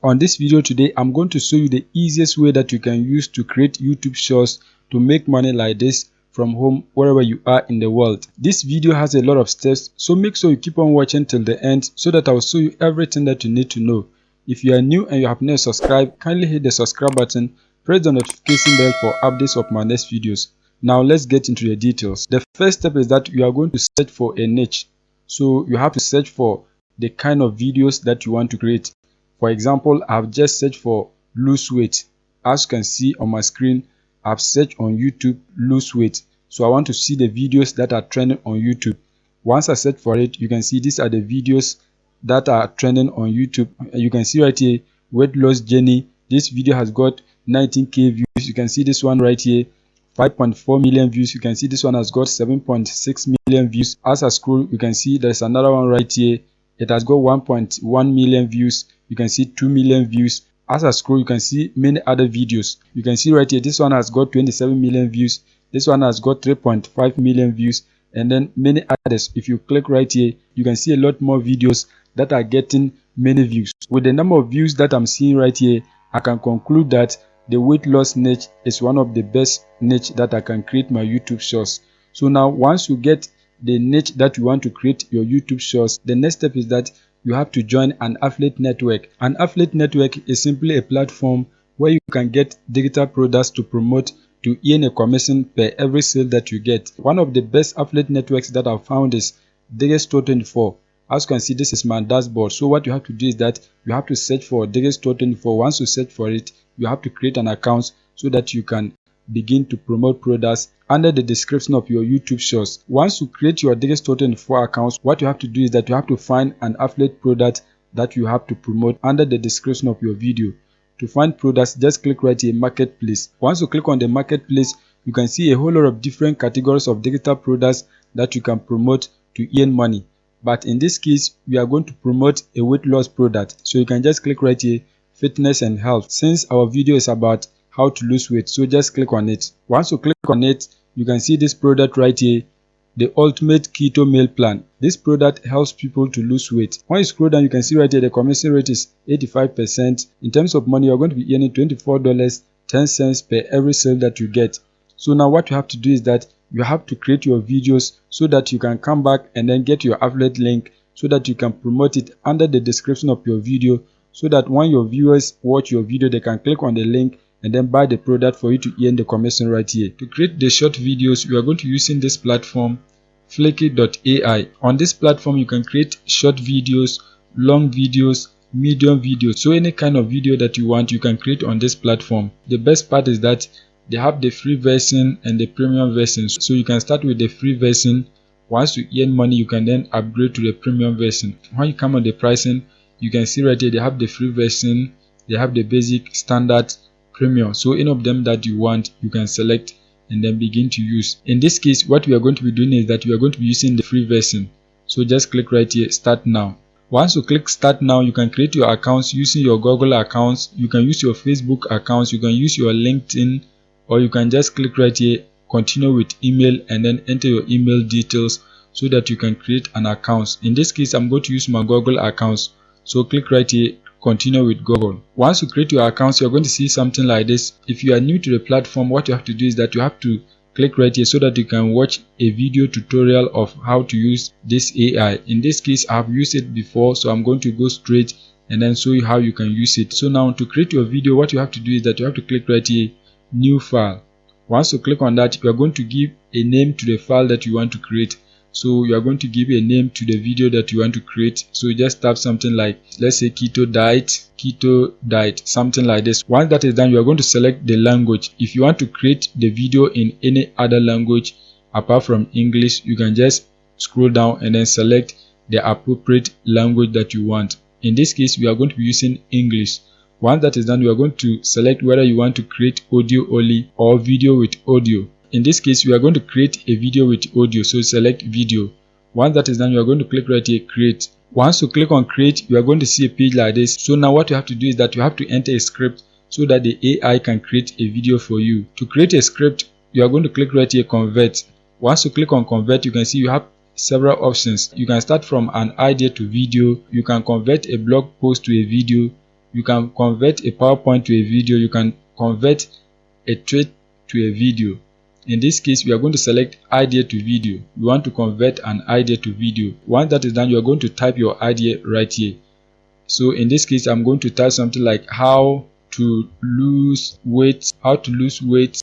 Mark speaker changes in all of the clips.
Speaker 1: On this video today, I'm going to show you the easiest way that you can use to create YouTube shorts to make money like this from home wherever you are in the world. This video has a lot of steps, so make sure you keep on watching till the end so that I will show you everything that you need to know. If you are new and you have not subscribed, kindly hit the subscribe button, press the notification bell for updates of my next videos. Now let's get into the details. The first step is that you are going to search for a niche. So you have to search for the kind of videos that you want to create. For example, I've just searched for lose weight. As you can see on my screen, I've searched on YouTube lose weight. So I want to see the videos that are trending on YouTube. Once I search for it, you can see these are the videos that are trending on YouTube. You can see right here, weight loss journey. This video has got 19k views. You can see this one right here, 5.4 million views. You can see this one has got 7.6 million views. As I scroll, you can see there's another one right here. It has got 1.1 million views. You can see 2 million views. As I scroll, you can see many other videos. You can see right here, this one has got 27 million views. This one has got 3.5 million views. And then many others. If you click right here, you can see a lot more videos that are getting many views. With the number of views that I'm seeing right here, I can conclude that the weight loss niche is one of the best niche that I can create my YouTube shorts. So now once you get the niche that you want to create your YouTube shorts, the next step is that you have to join an affiliate network. An affiliate network is simply a platform where you can get digital products to promote to earn a commission per every sale that you get. One of the best affiliate networks that I've found is Store24. As you can see, this is my dashboard. So what you have to do is that you have to search for Store24. Once you search for it, you have to create an account so that you can begin to promote products under the description of your YouTube shorts. Once you create your Store24 account, what you have to do is that you have to find an affiliate product that you have to promote under the description of your video. To find products, just click right here, marketplace. Once you click on the marketplace, you can see a whole lot of different categories of digital products that you can promote to earn money. But in this case, we are going to promote a weight loss product. So you can just click right here, fitness and health. Since our video is about how to lose weight, so just click on it. Once you click on it, you can see this product right here, the ultimate keto meal plan. This product helps people to lose weight. When you scroll down, you can see right here the commission rate is 85%. In terms of money, you're going to be earning $24.10 per every sale that you get. So now what you have to do is that you have to create your videos so that you can come back and then get your affiliate link so that you can promote it under the description of your video, so that when your viewers watch your video, they can click on the link and then buy the product for you to earn the commission right here. To create the short videos, we are going to using this platform, Flicky.ai. On this platform, you can create short videos, long videos, medium videos. So any kind of video that you want, you can create on this platform. The best part is that they have the free version and the premium version. So you can start with the free version. Once you earn money, you can then upgrade to the premium version. When you come on the pricing, you can see right here, they have the free version, they have the basic, standard, premium. So any of them that you want, you can select and then begin to use. In this case, what we are going to be doing is that we are going to be using the free version. So just click right here, start now. Once you click start now, you can create your accounts using your Google accounts. You can use your Facebook accounts, you can use your LinkedIn, or you can just click right here, continue with email, and then enter your email details so that you can create an account. In this case, I'm going to use my Google accounts. So click right here, continue with Google. Once you create your accounts, you're going to see something like this. If you are new to the platform, what you have to do is that you have to click right here so that you can watch a video tutorial of how to use this AI. In this case, I've used it before, so I'm going to go straight and then show you how you can use it. So now to create your video, what you have to do is that you have to click right here, new file. Once you click on that, you are going to give a name to the file that you want to create. So you are going to give a name to the video that you want to create. So just type something like, let's say keto diet, something like this. Once that is done, you are going to select the language. If you want to create the video in any other language apart from English, you can just scroll down and then select the appropriate language that you want. In this case, we are going to be using English. Once that is done, you are going to select whether you want to create audio only or video with audio. In this case, we are going to create a video with audio, so select video. Once that is done, you are going to click right here, create. Once you click on create, you are going to see a page like this. So now what you have to do is that you have to enter a script so that the AI can create a video for you. To create a script, you are going to click right here, convert. Once you click on convert, you can see you have several options. You can start from an idea to video. You can convert a blog post to a video. You can convert a PowerPoint to a video. You can convert a tweet to a video. In this case, we are going to select idea to video. We want to convert an idea to video. Once that is done, you are going to type your idea right here. So in this case, I'm going to type something like how to lose weight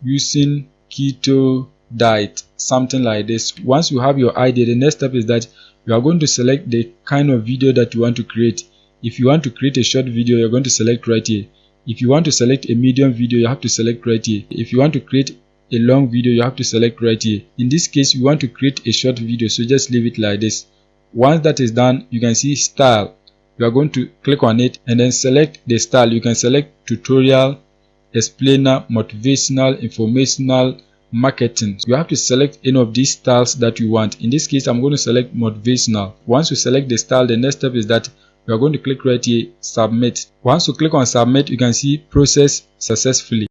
Speaker 1: using keto diet, something like this. Once you have your idea, the next step is that you are going to select the kind of video that you want to create. If you want to create a short video, you're going to select right here. If you want to select a medium video, you have to select right here. If you want to create a long video, you have to select right here. In this case, we want to create a short video, so just leave it like this. Once that is done, you can see style. You are going to click on it and then select the style. You can select tutorial, explainer, motivational, informational, marketing. You have to select any of these styles that you want. In this case, I'm going to select motivational. Once you select the style, the next step is that you are going to click right here, submit. Once you click on submit, you can see process successfully.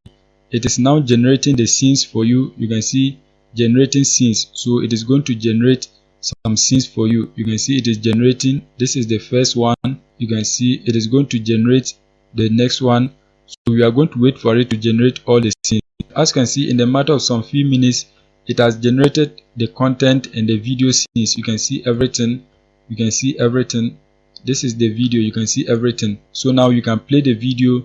Speaker 1: It is now generating the scenes for you. You can see generating scenes. So it is going to generate some scenes for you. You can see it is generating. This is the first one. You can see it is going to generate the next one. So we are going to wait for it to generate all the scenes. As you can see, in the matter of some few minutes, it has generated the content and the video scenes. You can see everything. You can see everything. This is the video. You can see everything. So now you can play the video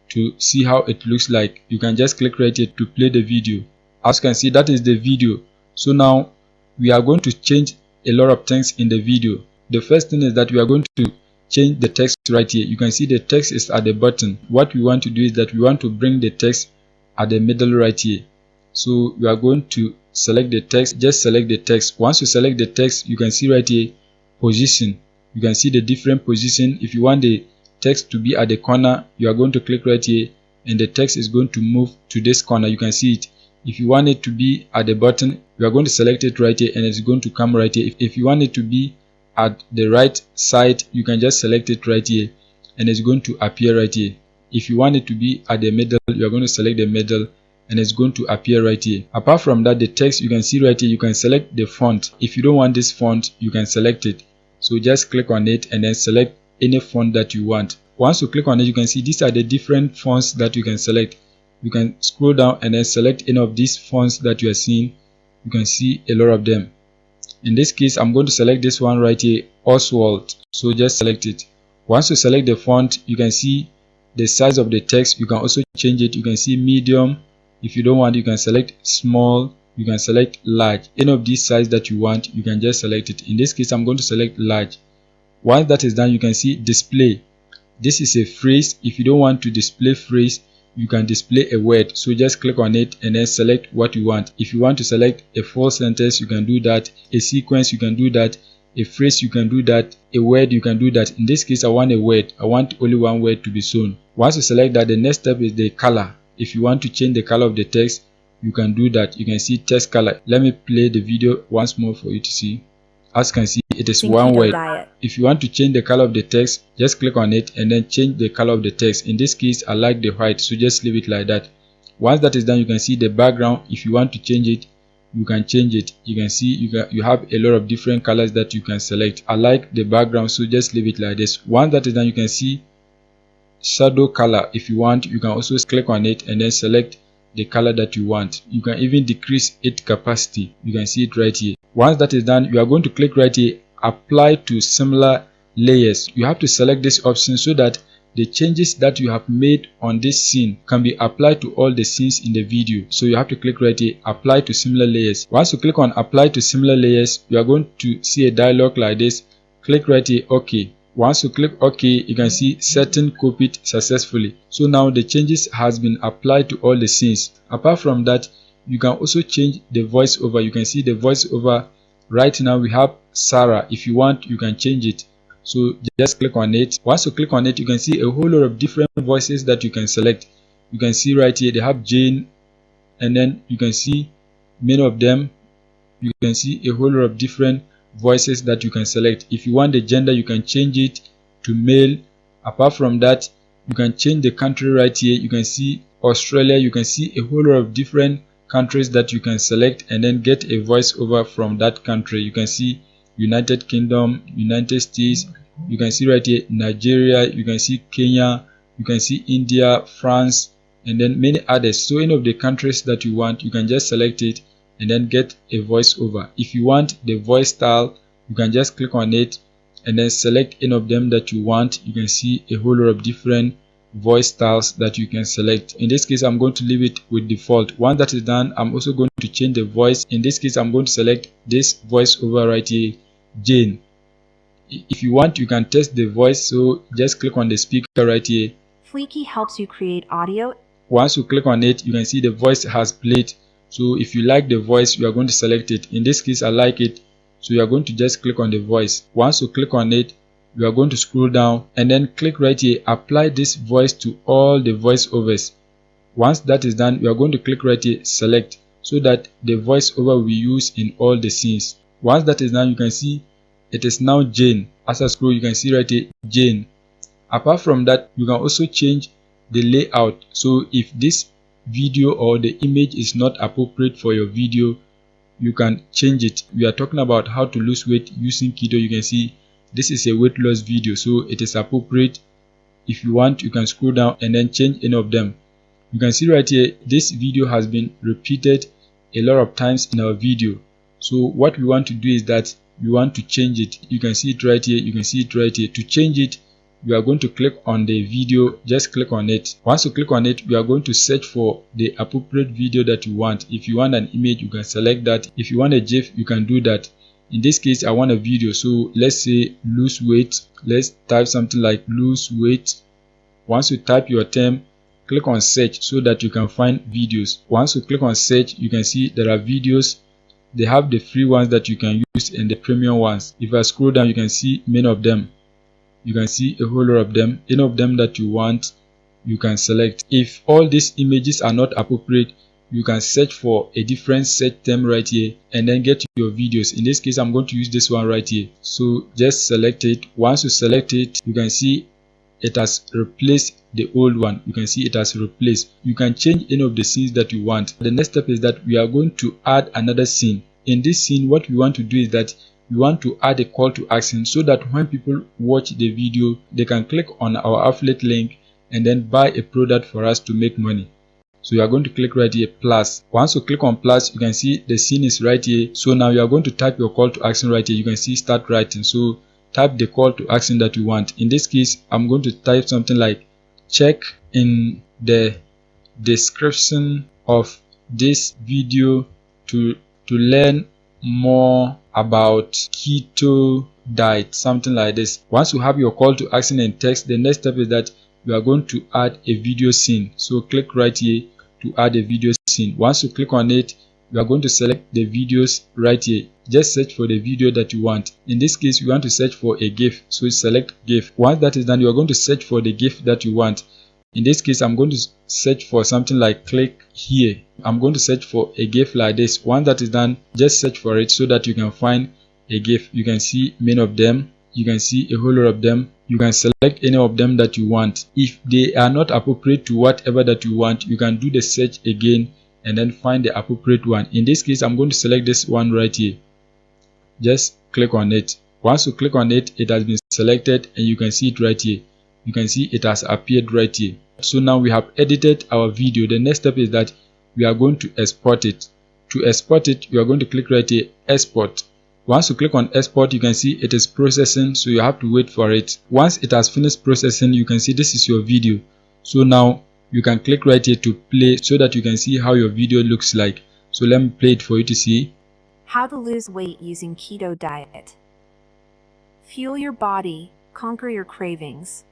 Speaker 1: to see how it looks like. You can just click right here to play the video. As you can see, that is the video. So now we are going to change a lot of things in the video. The first thing is that we are going to change the text right here. You can see the text is at the bottom. What we want to do is that we want to bring the text at the middle right here. So we are going to select the text. Just select the text. Once you select the text, you can see right here position. You can see the different position. If you want the text to be at the corner, you are going to click right here and the text is going to move to this corner. You can see it. If you want it to be at the bottom, you are going to select it right here and it's going to come right here. If you want it to be at the right side, you can just select it right here and it's going to appear right here. If you want it to be at the middle, you are going to select the middle and it's going to appear right here. Apart from that, the text you can see right here, you can select the font. If you don't want this font, you can select it. So just click on it and then select any font that you want. Once you click on it, you can see these are the different fonts that you can select. You can scroll down and then select any of these fonts that you are seeing. You can see a lot of them. In this case, I'm going to select this one right here, Oswald. So just select it. Once you select the font, you can see the size of the text. You can also change it. You can see medium. If you don't want, you can select small. You can select large. Any of these size that you want, you can just select it. In this case, I'm going to select large. Once that is done, you can see display. This is a phrase. If you don't want to display phrase, you can display a word. So just click on it and then select what you want. If you want to select a full sentence, you can do that. A sequence, you can do that. A phrase, you can do that. A word, you can do that. In this case, I want a word. I want only one word to be shown. Once you select that, the next step is the color. If you want to change the color of the text, you can do that. You can see text color. Let me play the video once more for you to see. As you can see, it is one word. If you want to change the color of the text, just click on it and then change the color of the text. In this case, I like the white, so just leave it like that. Once that is done, you can see the background. If you want to change it, you can change it. You can see you have a lot of different colors that you can select. I like the background, so just leave it like this. Once that is done, you can see shadow color. If you want, you can also click on it and then select the color that you want. You can even decrease its capacity. You can see it right here. Once that is done, you are going to click right here, apply to similar layers. You have to select this option so that the changes that you have made on this scene can be applied to all the scenes in the video. So you have to click right here, apply to similar layers. Once you click on apply to similar layers, you are going to see a dialog like this. Click right here, OK. Once you click OK, you can see setting copied successfully. So now the changes has been applied to all the scenes. Apart from that, you can also change the voiceover. You can see the voiceover. Right now we have Sarah. If you want, you can change it. So just click on it. Once you click on it, you can see a whole lot of different voices that you can select. You can see right here they have Jane, and then you can see many of them. You can see a whole lot of different voices that you can select. If you want the gender, you can change it to male. Apart from that, you can change the country right here. You can see Australia. You can see a whole lot of different countries that you can select and then get a voiceover from that country. You can see United Kingdom, United States. You can see right here Nigeria. You can see Kenya, You can see India, France, and then many others. So any of the countries that you want, you can just select it and then get a voiceover. If you want the voice style, you can just click on it and then select any of them that you want. You can see a whole lot of different voice styles that you can select. In this case, I'm going to leave it with default. Once that is done, I'm also going to change the voice. In this case, I'm going to select this voiceover right here, Jane. If you want, you can test the voice, so just click on the speaker right here.
Speaker 2: Fleeky helps you create audio.
Speaker 1: Once you click on it, you can see the voice has played. So if you like the voice, you are going to select it. In this case, I like it, so you are going to just click on the voice. Once you click on it, you are going to scroll down and then click right here, apply this voice to all the voiceovers. Once that is done, you are going to click right here, select, so that the voiceover will be used in all the scenes. Once that is done, you can see it is now Jane. As I scroll, you can see right here, Jane. Apart from that, you can also change the layout. So if this video or the image is not appropriate for your video, you can change it. We are talking about how to lose weight using keto. You can see this is a weight loss video, so it is appropriate. If you want, you can scroll down and then change any of them. You can see right here, this video has been repeated a lot of times in our video. So what we want to do is that we want to change it. You can see it right here, you can see it right here. To change it, we are going to click on the video, just click on it. Once you click on it, we are going to search for the appropriate video that you want. If you want an image, you can select that. If you want a GIF, you can do that. In this case, I want a video, so let's say lose weight. Let's type something like lose weight. Once you type your term, click on search so that you can find videos. Once you click on search, you can see there are videos. They have the free ones that you can use and the premium ones. If I scroll down, you can see many of them. You can see a whole lot of them. Any of them that you want, you can select. If all these images are not appropriate, you can search for a different search term right here and then get your videos. In this case, I'm going to use this one right here. So just select it. Once you select it, you can see it has replaced the old one. You can see it has replaced. You can change any of the scenes that you want. The next step is that we are going to add another scene. In this scene, what we want to do is that we want to add a call to action so that when people watch the video, they can click on our affiliate link and then buy a product for us to make money. So you are going to click right here, plus. Once you click on plus, you can see the scene is right here. So now you are going to type your call to action right here. You can see start writing. So type the call to action that you want. In this case, I'm going to type something like check in the description of this video to learn more about keto diet, something like this. Once you have your call to action in text, the next step is that you are going to add a video scene. So click right here to add a video scene. Once you click on it, you are going to select the videos right here. Just search for the video that you want. In this case, you want to search for a GIF, so select GIF. Once that is done, you are going to search for the GIF that you want. In this case, I'm going to search for something like click here. I'm going to search for a GIF like this. Once that is done, just search for it so that you can find a GIF. You can see many of them. You can see a whole lot of them. You can select any of them that you want. If they are not appropriate to whatever that you want, you can do the search again and then find the appropriate one. In this case, I'm going to select this one right here. Just click on it. Once you click on it, it has been selected and you can see it right here. You can see it has appeared right here. So now we have edited our video. The next step is that we are going to export it. To export it, you are going to click right here, export. Once you click on export, you can see it is processing, so you have to wait for it. Once it has finished processing, you can see this is your video. So now you can click right here to play so that you can see how your video looks like. So let me play it for you to see.
Speaker 2: How to lose weight using keto diet. Fuel your body, conquer your cravings.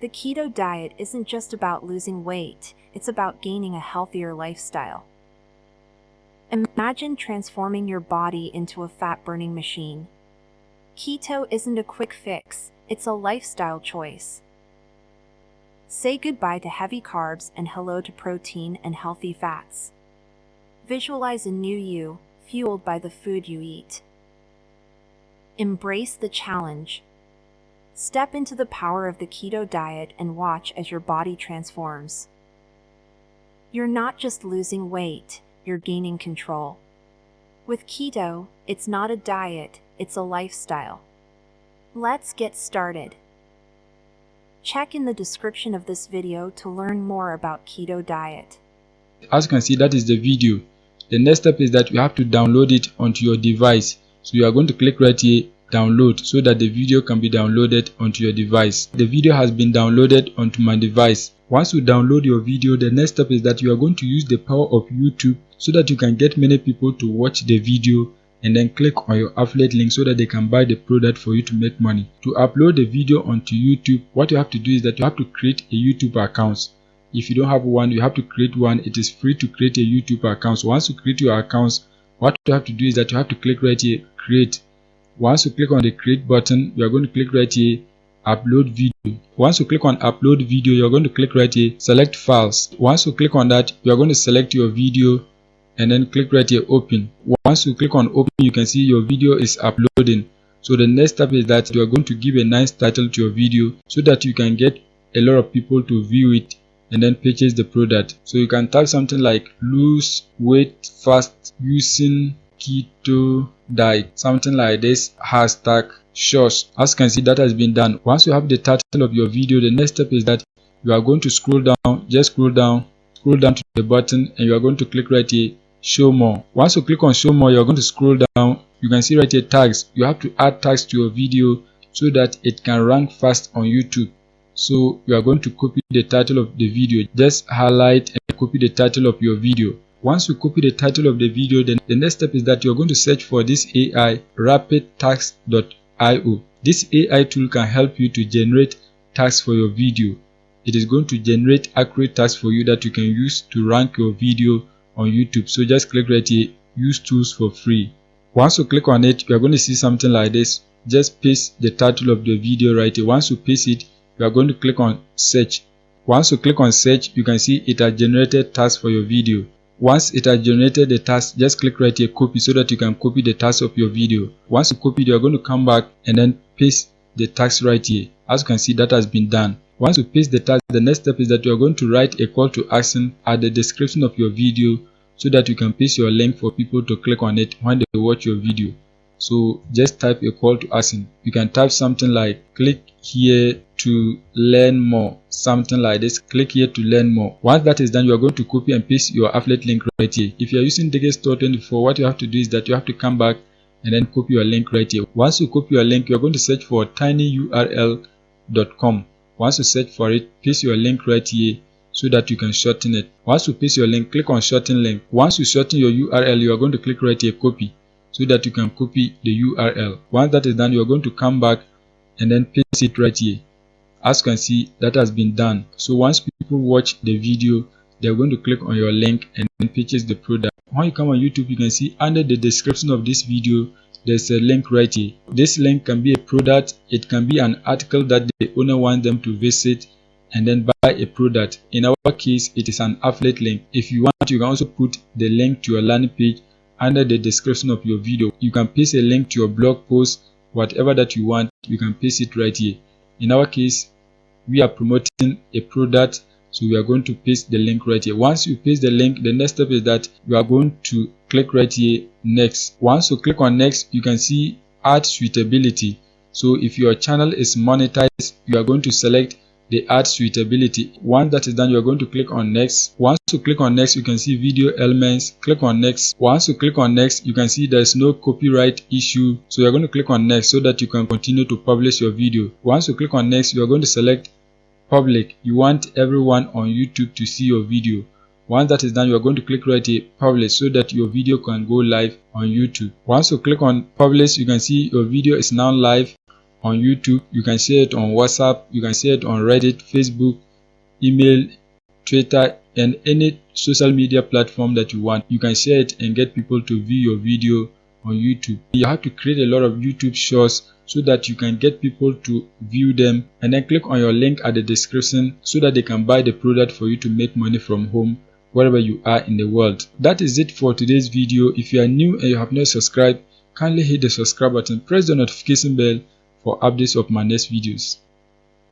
Speaker 2: The keto diet isn't just about losing weight, it's about gaining a healthier lifestyle. Imagine transforming your body into a fat-burning machine. Keto isn't a quick fix, it's a lifestyle choice. Say goodbye to heavy carbs and hello to protein and healthy fats. Visualize a new you, fueled by the food you eat. Embrace the challenge. Step into the power of the keto diet and watch as your body transforms. You're not just losing weight, you're gaining control. With keto, it's not a diet, it's a lifestyle. Let's get started. Check in the description of this video to learn more about keto diet.
Speaker 1: As you can see, that is the video. The next step is that you have to download it onto your device. So you are going to click right here, download, so that the video can be downloaded onto your device. The video has been downloaded onto my device. Once you download your video, the next step is that you are going to use the power of YouTube so that you can get many people to watch the video and then click on your affiliate link so that they can buy the product for you to make money. To upload the video onto YouTube, what you have to do is that you have to create a YouTube account. If you don't have one, you have to create one. It is free to create a YouTube account. So once you create your account, what you have to do is that you have to click right here, create. Once you click on the create button, you are going to click right here, upload video. Once you click on upload video, you are going to click right here, select files. Once you click on that, you are going to select your video and then click right here, open. Once you click on open, you can see your video is uploading. So the next step is that you are going to give a nice title to your video so that you can get a lot of people to view it and then purchase the product. So you can type something like lose weight fast using keto diet, something like this, hashtag shorts. As you can see, that has been done. Once you have the title of your video, the next step is that you are going to scroll down, just scroll down to the button, and you are going to click right here, show more. Once you click on show more, you are going to scroll down. You can see right here tags. You have to add tags to your video so that it can rank fast on YouTube. So you are going to copy the title of the video. Just highlight and copy the title of your video. Once you copy the title of the video, then the next step is that you're going to search for this AI rapidtags.io. This AI tool can help you to generate tags for your video. It is going to generate accurate tags for you that you can use to rank your video on YouTube. So just click right here, use tools for free. Once you click on it, you are going to see something like this. Just paste the title of the video right here. Once you paste it, you are going to click on search. Once you click on search, you can see it has generated tags for your video. Once it has generated the tags, just click right here, copy, so that you can copy the tags of your video. Once you copy it, you are going to come back and then paste the tags right here. As you can see, that has been done. Once you paste the tags, the next step is that you are going to write a call to action at the description of your video so that you can paste your link for people to click on it when they watch your video. So just type a call to action. You can type something like click here to learn more, something like this. Click here to learn more. Once that is done, you are going to copy and paste your affiliate link right here. If you are using Store 24, what you have to do is that you have to come back and then copy your link right here. Once you copy your link, you are going to search for tinyurl.com. Once you search for it, paste your link right here so that you can shorten it. Once you paste your link, click on shorten link. Once you shorten your URL, you are going to click right here, copy, so that you can copy the URL. Once that is done, you are going to come back and then paste it right here. As you can see, that has been done. So once people watch the video, they are going to click on your link and then purchase the product. When you come on YouTube, you can see under the description of this video, there's a link right here. This link can be a product, it can be an article that the owner wants them to visit and then buy a product. In our case, it is an affiliate link. If you want, you can also put the link to your landing page under the description of your video. You can paste a link to your blog post, whatever that you want, you can paste it right here. In our case, we are promoting a product, so we are going to paste the link right here. Once you paste the link, the next step is that you are going to click right here, next. Once you click on next, you can see ad suitability. So if your channel is monetized, you are going to select the ad suitability. Once that is done, you are going to click on next. Once you click on next, you can see video elements. Click on next. Once you click on next, you can see there's no copyright issue, so you're going to click on next so that you can continue to publish your video. Once you click on next, you are going to select public. You want everyone on YouTube to see your video. Once that is done, you are going to click right here, publish, so that your video can go live on YouTube. Once you click on publish, you can see your video is now live on YouTube. You can share it on WhatsApp, you can share it on Reddit, Facebook, email, Twitter, and any social media platform that you want. You can share it and get people to view your video on YouTube. You have to create a lot of YouTube shorts so that you can get people to view them, and then click on your link at the description so that they can buy the product for you to make money from home wherever you are in the world. That is it for today's video. If you are new and you have not subscribed, kindly hit the subscribe button, press the notification bell for updates of my next videos.